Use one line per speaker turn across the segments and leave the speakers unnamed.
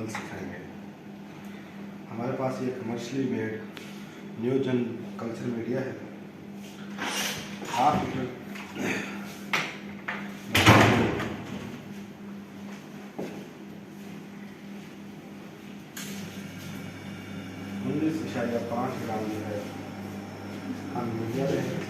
अमल सिखाएंगे। हमारे पास ये कमर्शियली मेड न्यूजन कल्चर मीडिया है। हाफ लीटर 19.5 ग्राम जो है हम मीडिया लेंगे।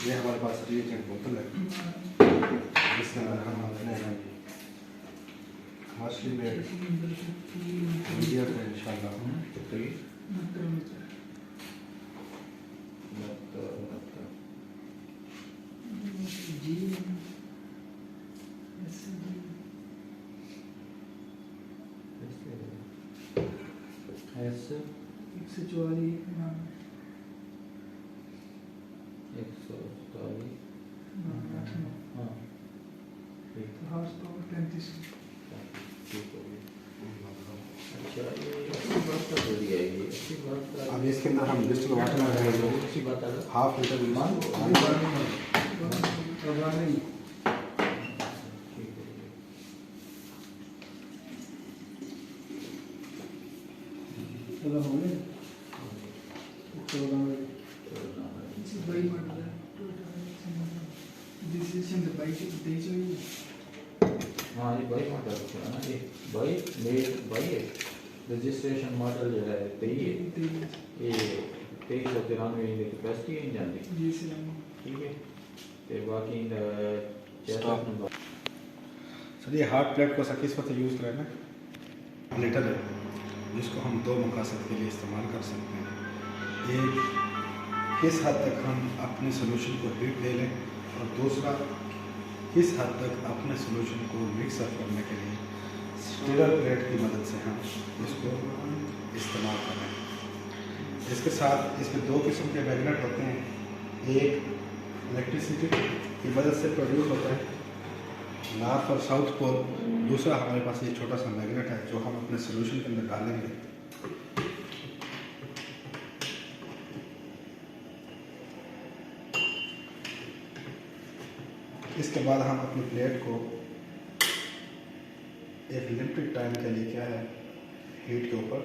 ये हमारे पास रिएजेंट बोतल है जिसके अंदर हम अपने मछली में मीडिया को इंशाल्लाह अब इसके अंदर हम डिस्टिल वाटर लगाएंगे हाफ लीटर
हाँ ये बाइक मॉडल है ना, ये bike made bike registration model जो है ये 2393 की कैपेसिटी है इंजन की, ठीक है। तो बाकी
स्टॉक नंबर सर ये हार्ड प्लेट को किस वक्त यूज़ करना लीटर है जिसको हम दो मकासद के लिए इस्तेमाल कर सकते हैं। एक किस हद तक हम अपने सोल्यूशन को हीट ले लें और दूसरा किस हद तक अपने सोल्यूशन को मिक्सअप करने के लिए स्टीलर प्लेट की मदद से हम इसको इस्तेमाल कर रहे हैं। इसके साथ इसमें दो किस्म के मैग्नेट होते हैं, एक इलेक्ट्रिसिटी की मदद से प्रोड्यूस होता है नॉर्थ और साउथ पोल, दूसरा हमारे पास ये छोटा सा मैग्नेट है जो हम अपने सोल्यूशन के अंदर डालेंगे। इसके बाद हम अपनी प्लेट को एक लिमिटेड टाइम के लिए क्या है हीट के ऊपर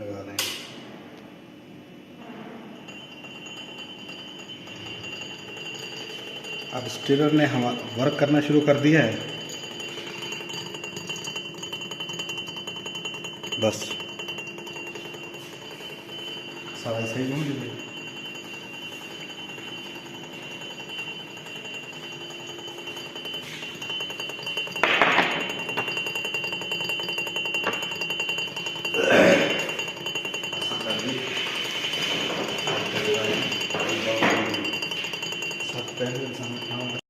लगा देंगे। अब स्टीलर ने हम वर्क करना शुरू कर दिया है। बस सारा सही हो गया। सब पहले